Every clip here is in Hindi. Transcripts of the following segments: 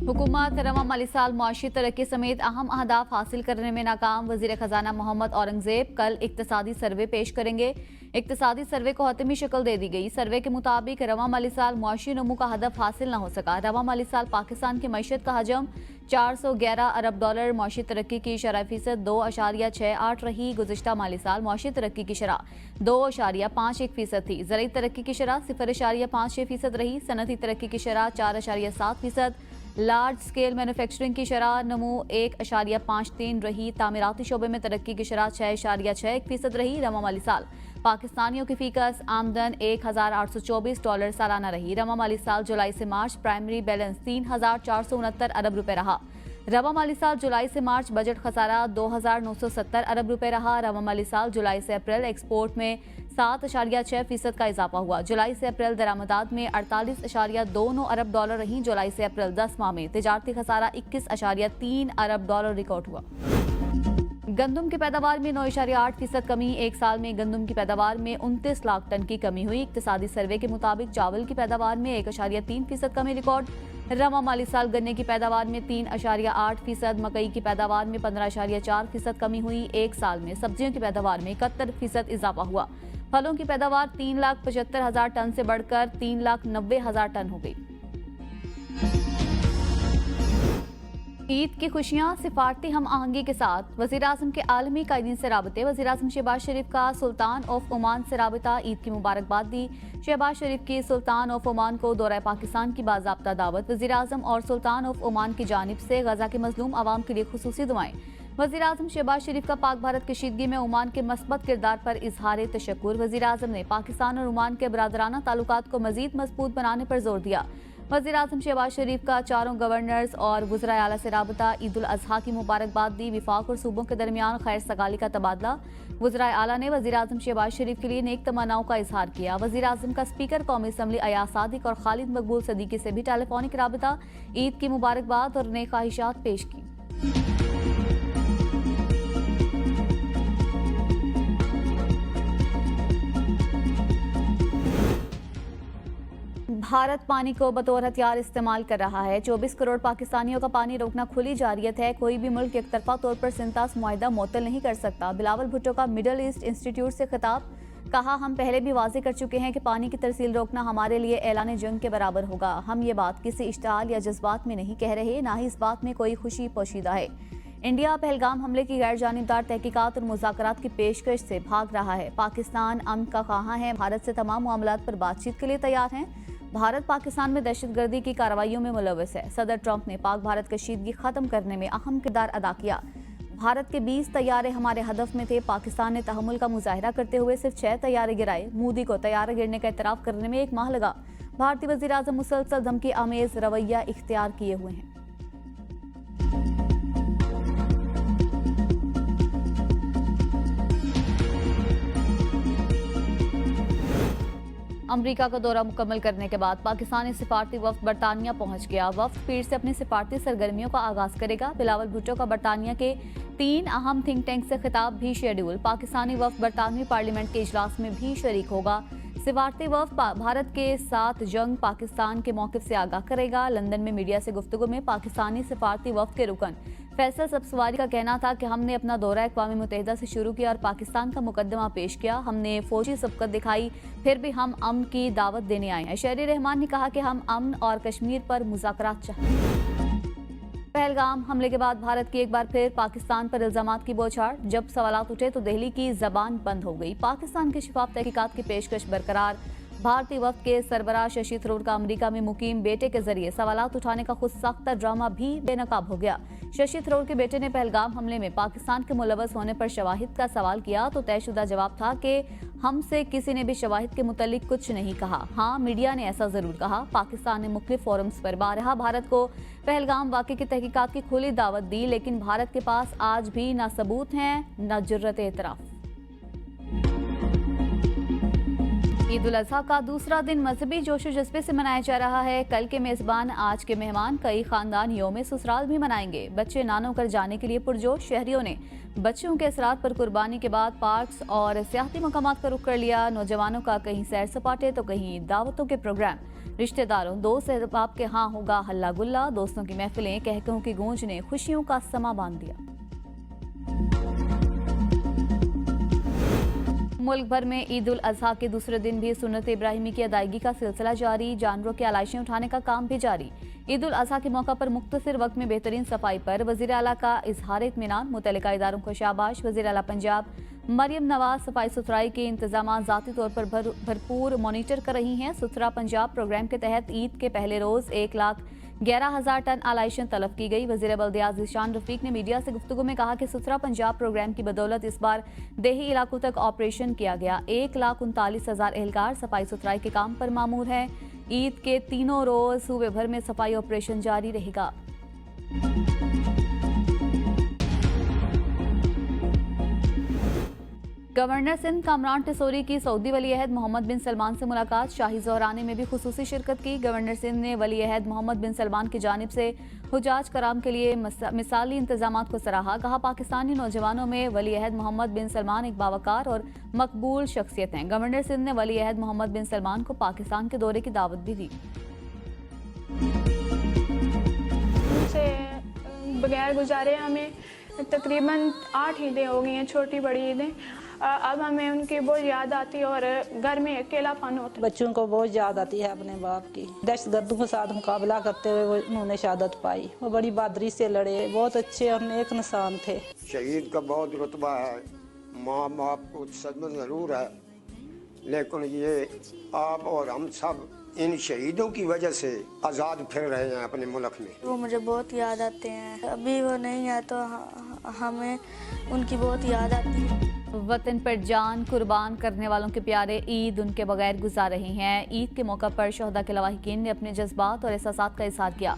हुकूमत रवा माली साल मुआशी तरक्की समेत अहम अहदाफ हासिल करने में नाकाम। वजीर खजाना मोहम्मद औरंगजेब कल इक्तसादी सर्वे पेश करेंगे। इक्तसादी सर्वे को हतमी शक्ल दे दी गई। सर्वे के मुताबिक रवा माली साल मुआशी नमू का हदफ हासिल न हो सका। रवा माली साल पाकिस्तान की मईशत का हजम 411 अरब डॉलर, मुआशी तरक्की की शरह फीसद 2.68 रही। गुज़िश्ता माली साल मुआशी तरक्की की शरह 2.51% थी। ज़रई तरक्की की शरह 0.56% रही। सनती तरक्की की शरह 4.7%। लार्ज स्केल मैन्युफैक्चरिंग की शरह नमू 1.53 रही। तामीराती शोबे में तरक्की की शरह 6.61% रही। रवा माली साल पाकिस्तानियों की फीकस आमदन $1,824 सालाना रही। रवा माली साल जुलाई से मार्च प्राइमरी बैलेंस 3,469 अरब रुपए रहा। रवा माली साल जुलाई से मार्च बजट खसारा 2,970 अरब रुपए रहा। रवा माली साल जुलाई से अप्रैल एक्सपोर्ट में 7.6% का इजाफा हुआ। जुलाई से अप्रैल दरामदात में 48.29 अरब डॉलर रही। जुलाई से अप्रैल 10 माह में तिजारती खसारा 21.3 अरब डॉलर रिकॉर्ड हुआ। गंदम की पैदावार में 9.8% कमी। एक साल में गंदम की पैदावार में 29 लाख टन की कमी हुई। इक्तिसादी सर्वे के मुताबिक चावल की पैदावार में 1.3% कमी रिकॉर्ड। रवा माली साल गन्ने की पैदावार में 3.8%, मकई की पैदावार में 15.4% कमी हुई। एक साल में सब्जियों की पैदावार में 71% इजाफा हुआ। फलों की पैदावार 3,75,000 टन से बढ़कर 3,90,000 टन हो गई। ईद की खुशियां सिफारती हम आहंगी के साथ। वज़ीर आज़म के आलमी कायदीन से राबते। वज़ीर आज़म शहबाज शरीफ का सुल्तान ऑफ ओमान से राबता। ईद की मुबारकबाद दी। शहबाज शरीफ की सुल्तान ऑफ ओमान को दौरा पाकिस्तान की बाज़ाब्ता दावत। वज़ीर आज़म और सुल्तान ऑफ ओमान की जानिब से गजा के मजलूम आवाम के लिए खुसूसी दुआएं। वज़ीर आज़म शहबाज शरीफ का पाक भारत कशीदगी में ओमान के मस्बत किरदार पर इजहार तशक्कुर। वज़ीर आज़म ने पाकिस्तान और ओमान के बरादराना ताल्लुकात को मज़ीद मजबूत बनाने पर जोर दिया। वज़ीर आज़म शहबाज शरीफ का चारों गवर्नर्स और वज़राए आला से राबता। ईद उल अज़हा की मुबारकबाद दी। विफाक और सूबों के दरमियान खैर सगाली का तबादला। वज़राए आला ने वज़ीर आज़म शहबाज शरीफ के लिए नेक तमन्नाओं का इजहार किया। वज़ीर आज़म का स्पीकर कौमी असम्बली अयाज सादिक और खालिद मकबूल सदीकी से भी टेलीफोनिक राबता। ईद की मुबारकबाद और नेक ख्वाहिशात पेश की। भारत पानी को बतौर हथियार इस्तेमाल कर रहा है। 24 करोड़ पाकिस्तानियों का पानी रोकना खुली जारियत है। कोई भी मुल्क एकतरफा तौर पर सिंतास मुआहिदा मुअत्तल नहीं कर सकता। बिलावल भुट्टो का मिडल ईस्ट इंस्टीट्यूट से खिताब। कहा, हम पहले भी वाज़ेह कर चुके हैं कि पानी की तरसील रोकना हमारे लिए ऐलान जंग के बराबर होगा। हम ये बात किसी इश्ताल या जज्बात में नहीं कह रहे, ना ही इस बात में कोई खुशी पोशीदा है। इंडिया पहलगाम हमले की गैर जानिबदार तहकीकात और मुज़ाकरात की पेशकश से भाग रहा है। पाकिस्तान अमन का ख़्वाह है। भारत से तमाम मामलात पर बातचीत के लिए तैयार हैं। भारत पाकिस्तान में दहशतगर्दी की कार्रवाइयों में मुलव्वस है। सदर ट्रंप ने पाक भारत कशीदगी खत्म करने में अहम किरदार अदा किया। भारत के 20 तैयारे हमारे हदफ में थे। पाकिस्तान ने तहम्मुल का मुजाहिरा करते हुए सिर्फ 6 तैयारे गिराए। मोदी को तैयारा गिरने का इतराफ़ करने में 1 माह लगा। भारतीय वज़ीर आज़म मुसलसल धमकी आमेज रवैया इख्तियार किए हुए हैं। अमरीका का दौरा मुकम्मल करने के बाद पाकिस्तानी सिफारती वफ्द बरतानिया पहुंच गया। वफ्द पीर से अपनी सिफारती सरगर्मियों का आगाज करेगा। बिलावल भुट्टो का बरतानिया के 3 अहम थिंक टैंक से खिताब भी शेड्यूल। पाकिस्तानी वफ्द बरतानवी पार्लियामेंट के इजलास में भी शरीक होगा। सिफारती वफ्द भारत के साथ जंग पाकिस्तान के मौक़िफ़ से आगाह करेगा। लंदन में मीडिया से गुफ्तगू में पाकिस्तानी सिफारती वफ्द के रुकन फैसल सब्सवारी का कहना था कि हमने अपना दौरा अक़वाम मुत्तहिदा से शुरू किया और पाकिस्तान का मुकदमा पेश किया। हमने फौजी सबकत दिखाई, फिर भी हम अमन की दावत देने आए हैं। शहरी रहमान ने कहा कि हम अमन और कश्मीर पर मुज़ाकरात चाहते हैं। पहलगाम हमले के बाद भारत की एक बार फिर पाकिस्तान पर इल्जामात की बौछार। जब सवालात उठे तो दिल्ली की जबान बंद हो गई। पाकिस्तान के शिफाफ तहकीकात की पेशकश बरकरार। भारतीय वफ्द के सरबराह शशि थरूर का अमेरिका में मुकीम बेटे के जरिए सवालात उठाने का खुद साख्ता ड्रामा भी बेनकाब हो गया। शशि थरूर के बेटे ने पहलगाम हमले में पाकिस्तान के मुलव्वस होने पर शवाहिद का सवाल किया तो तयशुदा जवाब था कि हमसे किसी ने भी शवाहिद के मुतल्लिक कुछ नहीं कहा। हाँ, मीडिया ने ऐसा जरूर कहा। पाकिस्तान ने मुख्तलिफ फोरम्स पर बारहा भारत को पहलगाम वाक़े की तहकीकात की खुली दावत दी, लेकिन भारत के पास आज भी ना सबूत हैं, ना जुर्रत एतराफ़। ईद उल अजहा का दूसरा दिन मजहबी जोशो जज्बे से मनाया जा रहा है। कल के मेजबान आज के मेहमान, कई खानदान यौम ससुराल भी मनाएंगे। बच्चे नानों घर जाने के लिए पुरजोश। शहरियों ने बच्चों के असरात पर कुर्बानी के बाद पार्क्स और सियाहती मकामात का रुख कर लिया। नौजवानों का कहीं सैर सपाटे तो कहीं दावतों के प्रोग्राम। रिश्तेदारों दोस्त अहबाब के यहाँ होगा हल्ला गुल्ला। दोस्तों की महफिलें कहकहों की गूंज ने खुशियों का समा बांध दिया। मुल्क भर में ईद उल अजहा के दूसरे दिन भी सुन्नत इब्राहिमी की अदायगी का सिलसिला जारी। जानवरों की आलाइशें उठाने का काम भी जारी। ईद उल अजहा के मौका पर मुख्तसर वक्त में बेहतरीन सफाई पर वजीर आला का इजहार इत्मीनान। मुतल्लिका इदारों को शाबाश। वजीर आला पंजाब मरियम नवाज सफाई सुथराई के इंतजाम ज़ाती तौर पर भरपूर मॉनिटर कर रही हैं। सुथरा पंजाब प्रोग्राम के तहत ईद के पहले रोज 1,11,000 टन आलाइशें तलब की गई। वज़ीर बल्दियात ज़ीशान रफीक ने मीडिया से गुफ्तगू में कहा कि सुथरा पंजाब प्रोग्राम की बदौलत इस बार देही इलाकों तक ऑपरेशन किया गया। 1,39,000 एहलकार सफाई सुथराई के काम पर मामूर हैं। ईद के तीनों रोज सूबे भर में सफाई ऑपरेशन जारी रहेगा। गवर्नर सिंध कामरान टिसोरी की सऊदी वली अहद मोहम्मद बिन सलमान से मुलाकात। शाही ज़ोहरानी में भी खुसूसी शिरकत की। गवर्नर सिंध ने वली अहद मोहम्मद बिन सलमान की जानिब से हुजाज कराम के लिए मिसाली इंतजाम को सराहा। कहा पाकिस्तानी नौजवानों में वली अहद मोहम्मद बिन सलमान एक बावकार और मकबूल शख्सियत हैं। गवर्नर सिंध ने वली अहद मोहम्मद बिन सलमान को पाकिस्तान के दौरे की दावत भी दी। बगैर गुजारे हमें तकरीबन 8 ईदें हो गई हैं, छोटी बड़ी ईदें। अब हमें उनकी बहुत याद आती है और घर में अकेलापन होता है। बच्चों को बहुत याद आती है अपने बाप की। दहशतगर्दों के साथ मुकाबला करते हुए उन्होंने शहादत पाई। वो बड़ी बहादुरी से लड़े, बहुत अच्छे और नेक इंसान थे। शहीद का बहुत रुतबा है। माँ बाप को सदमा ज़रूर है, लेकिन ये आप और हम सब इन शहीदों की वजह से आज़ाद फिर रहे हैं अपने मुल्क में। वो मुझे बहुत याद आते हैं। अभी वो नहीं है तो हमें उनकी बहुत याद आती है। वतन पर जान कुर्बान करने वालों के प्यारे ईद उनके बगैर गुजार रही हैं। ईद के मौका पर शहदा के लवाहिकीन ने अपने जज्बात और एहसासात का इजहार किया।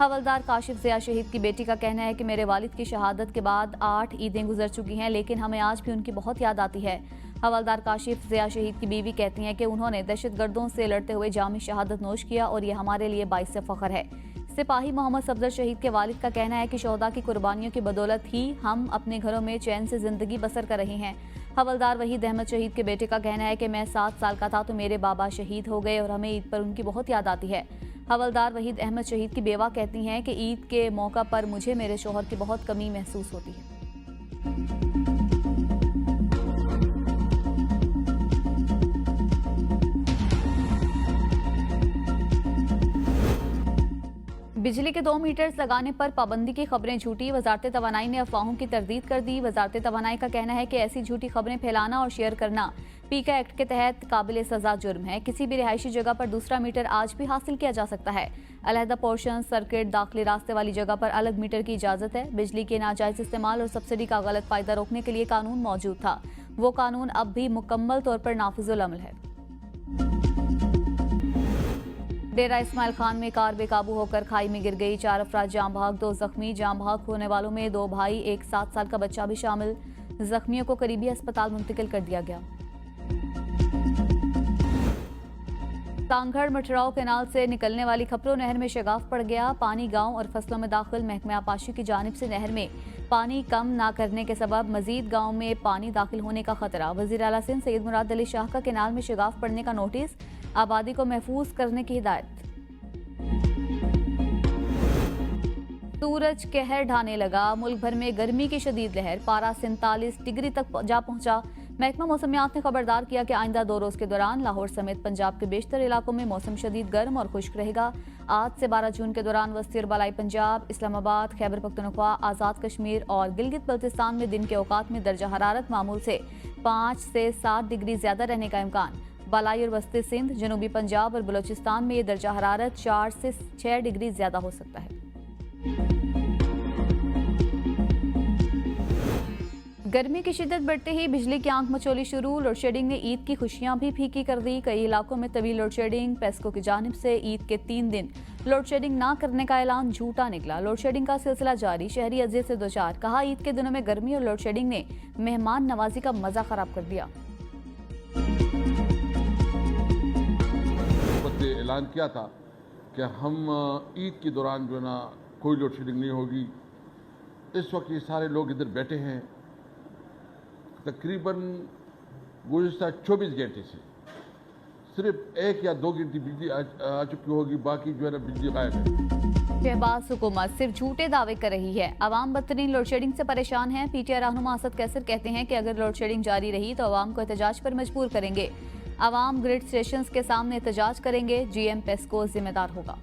हवलदार काशिफ ज़िया शहीद की बेटी का कहना है कि मेरे वालिद की शहादत के बाद 8 ईदें गुजर चुकी हैं, लेकिन हमें आज भी उनकी बहुत याद आती है। हवलदार काशिफ ज़िया शहीद की बीवी कहती हैं कि उन्होंने दहशतगर्दों से लड़ते हुए जामी शहादत नोश किया और ये हमारे लिए बाइस फ़ख्र है। सिपाही मोहम्मद सफदर शहीद के वालिद का कहना है कि शहदा की कुर्बानियों की बदौलत ही हम अपने घरों में चैन से ज़िंदगी बसर कर रहे हैं। हवलदार वहीद अहमद शहीद के बेटे का कहना है कि मैं 7 साल का था तो मेरे बाबा शहीद हो गए और हमें ईद पर उनकी बहुत याद आती है। हवलदार वहीद अहमद शहीद की बेवा कहती हैं कि ईद के मौका पर मुझे मेरे शौहर की बहुत कमी महसूस होती है। बिजली के 2 मीटर्स लगाने पर पाबंदी की खबरें झूठी। वजारत तवानाई ने अफवाहों की तरदीद कर दी। वजारत तवानाई का कहना है कि ऐसी झूठी खबरें फैलाना और शेयर करना पीका एक्ट के तहत काबिल सजा जुर्म है। किसी भी रिहायशी जगह पर दूसरा मीटर आज भी हासिल किया जा सकता है। अलहदा पोर्शन, सर्किट, दाखिली रास्ते वाली जगह पर अलग मीटर की इजाजत है। बिजली के नाजायज इस्तेमाल और सब्सिडी का गलत फायदा रोकने के लिए कानून मौजूद था। वो कानून अब भी मुकम्मल तौर पर नाफिजुल अमल है। डेरा इस्माइल खान में कार बेकाबू होकर खाई में गिर गई। 4 अफराद जाम बहक, 2 जख्मी। जाम बहक होने वालों में 2 भाई, एक 7 साल का बच्चा भी शामिल। जख्मियों को करीबी अस्पताल मुंतकिल कर दिया गया। तांगड़ मटराव कैनाल से निकलने वाली खपरो नहर में शगाफ पड़ गया। पानी गांव और फसलों में दाखिल। महकमा आपाशी की जानिब से नहर में पानी कम ना करने के सबब मजीद गांव में पानी दाखिल होने का खतरा। वज़ीर आला सिंध सैयद मुराद अली शाह का कैनाल में शगाफ पड़ने का नोटिस। आबादी को महफूज करने की हिदायत। सूरज कहर ढाने लगा। मुल्क भर में गर्मी की शदीद लहर। पारा 47 डिग्री तक जा पहुंचा। महकमा मौसमियात ने खबरदार किया कि आइंदा 2 रोज के दौरान लाहौर समेत पंजाब के बेशतर इलाकों में मौसम शदीद गर्म और खुश्क रहेगा। आज से 12 जून के दौरान वस्ती और बलाई पंजाब, इस्लामाबाद, खैबर पख्तूनख्वा, आज़ाद कश्मीर और गिलगित बल्तिस्तान में दिन के औकात में दर्जा हरारत मामूल से 5 से 7 डिग्री ज्यादा रहने का इम्कान। बलाई और वस्ती सिंध, जनूबी पंजाब और बलोचिस्तान में ये दर्जा हरारत 4 से 6 डिग्री ज्यादा हो सकता है। गर्मी की शिद्दत बढ़ते ही बिजली की आंख मचोली शुरू। लोड शेडिंग ने ईद की खुशियां भी फीकी कर दी। कई इलाकों में तवील लोड शेडिंग। पेस्को की जानिब से ईद के 3 दिन लोड शेडिंग ना करने का ऐलान झूठा निकला। लोड शेडिंग का सिलसिला जारी। शहरी अजियत से 2-4। कहा ईद के दिनों में गर्मी और लोड शेडिंग ने मेहमान नवाजी का मजा खराब कर दिया। ऐलान किया था कि हम ईद के दौरान जो है ना कोई लोड शेडिंग नहीं होगी। इस वक्त ये सारे लोग इधर बैठे हैं, तकरीबन गुज़िश्ता 24 घंटे से सिर्फ 1 या 2 घंटे बिजली आ चुकी होगी, बाकी जो है ना बिजली गायब है। शहबाज हुकूमत सिर्फ झूठे दावे कर रही है। अवाम बदतरीन लोड शेडिंग से परेशान है। पीटीआई रहनुमा असद कैसर कहते हैं कि अगर लोड शेडिंग जारी रही तो अवाम को एहतजाज पर मजबूर करेंगे। अवाम ग्रिड स्टेशन के सामने एहतजाज करेंगे। GM पेस्को जिम्मेदार होगा।